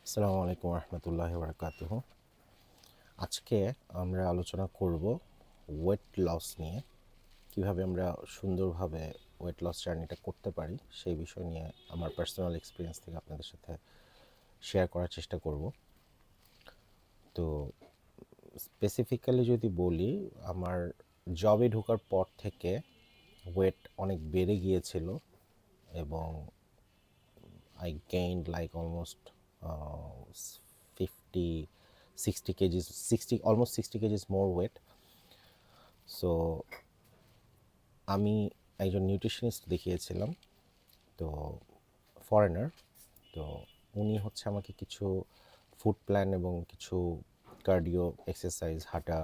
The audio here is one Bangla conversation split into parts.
আসসালামু আলাইকুম রহমতুল্লাহি বারাকাতুহ। আজকে আমরা আলোচনা করব ওয়েট লস নিয়ে, কিভাবে আমরা সুন্দরভাবে ওয়েট লস জার্নিটা করতে পারি সেই বিষয় নিয়ে আমার পার্সোনাল এক্সপিরিয়েন্স থেকে আপনাদের সাথে শেয়ার করার চেষ্টা করব। তো স্পেসিফিক্যালি যদি বলি, আমার জবে ঢোকার পর থেকে ওয়েট অনেক বেড়ে গিয়েছিল এবং I gained like almost 50, 60 kgs, 60, almost 60 kgs more weight. So আমি একজন নিউট্রিশনিস্ট দেখিয়েছিলাম, তো ফরেনার। তো উনি হচ্ছে আমাকে কিছু ফুড প্ল্যান এবং কিছু কার্ডিও এক্সারসাইজ, হাঁটা,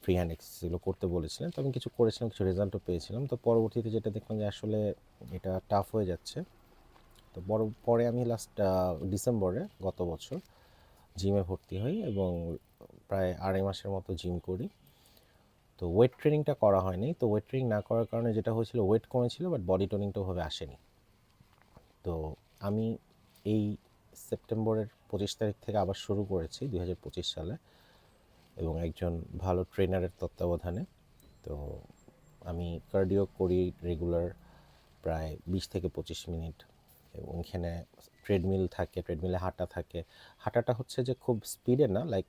ফ্রি হ্যান্ড এক্সারসাইজগুলো করতে বলেছিলেন। তো আমি কিছু করেছিলাম, কিছু রেজাল্টও পেয়েছিলাম। তো পরবর্তীতে যেটা দেখলাম যে আসলে এটা টাফ হয়ে যাচ্ছে। তো পরে আমি লাস্ট ডিসেম্বরে গত বছর জিমে ভর্তি হই এবং প্রায় 2.5 মাসের মতো জিম করি। তো ওয়েট ট্রেনিংটা করা হয়নি। তো ওয়েট ট্রেনিং না করার কারণে যেটা হয়েছিল, ওয়েট কমেছিল বাট বডি টোনিংটা ওভাবে আসেনি। তো আমি এই সেপ্টেম্বরের 25 তারিখ থেকে আবার শুরু করেছি 2025 সালে, এবং একজন ভালো ট্রেনারের তত্ত্বাবধানে। তো আমি কার্ডিও করি রেগুলার, প্রায় 20 থেকে 25 মিনিট, এবং এখানে ট্রেডমিল থাকে, ট্রেডমিলে হাঁটা থাকে। হাঁটাটা হচ্ছে যে খুব স্পিডে না, লাইক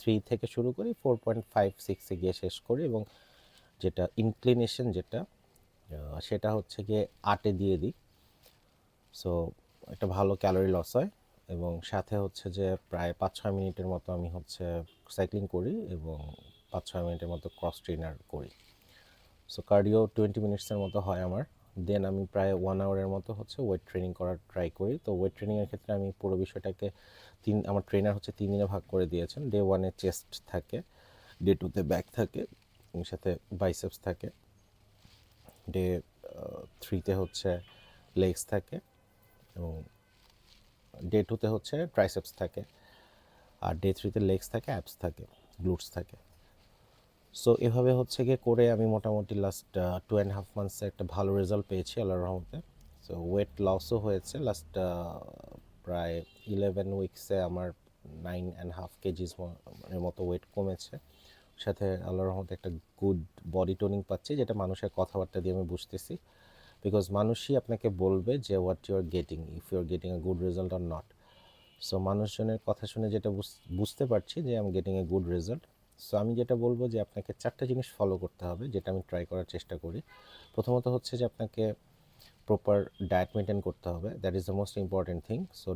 3 থেকে শুরু করি, 4.5-6-এ গিয়ে শেষ করি, এবং যেটা ইনক্লিনেশন যেটা সেটা হচ্ছে গিয়ে 8-এ দিয়ে দিই। সো একটা ভালো ক্যালোরি লস হয়, এবং সাথে হচ্ছে যে প্রায় 5-6 মিনিটের মতো আমি হচ্ছে সাইক্লিং করি, এবং 5-6 মিনিটের মতো ক্রস ট্রেনার করি। সো কার্ডিও 20 মিনিটসের মতো হয় আমার। দেন আমি প্রায় 1 আওয়ারের মতো হচ্ছে ওয়েট ট্রেনিং করার ট্রাই করি। তো ওয়েট ট্রেনিংয়ের ক্ষেত্রে আমি পুরো বিষয়টাকে আমার ট্রেনার হচ্ছে 3 দিনে ভাগ করে দিয়েছেন। ডে 1-এ চেস্ট থাকে, ডে 2-তে ব্যাক থাকে, এবং সাথে বাইসেপস থাকে। ডে 3-তে হচ্ছে লেগস থাকে, এবং ডে 2-তে হচ্ছে ট্রাইসেপস থাকে, আর ডে 3-তে লেগস থাকে, অ্যাপস থাকে, গ্লুটস থাকে। সো এভাবে হচ্ছে গিয়ে করে আমি মোটামুটি লাস্ট 2.5 মান্থসে একটা ভালো রেজাল্ট পেয়েছি আল্লাহর রহমতে। সো ওয়েট লসও হয়েছে লাস্ট প্রায় 11 উইকসে আমার 9.5 কেজিস এর মতো ওয়েট কমেছে। সাথে আল্লাহর রহমতে একটা গুড বডি টোনিং পাচ্ছি, যেটা মানুষের কথাবার্তা দিয়ে আমি বুঝতেছি। বিকজ মানুষই আপনাকে বলবে যে what you are getting, if you are getting a good result or not. So মানুষজনের কথা শুনে যেটা বুঝতে পারছি যে আমি getting a good result. So আমি যেটা বলবো যে আপনাকে 4টা জিনিস ফলো করতে হবে, যেটা আমি ট্রাই করার চেষ্টা করি। প্রথমত হচ্ছে যে আপনাকে প্রপার ডায়েট মেনটেন করতে হবে, that is the most important thing. So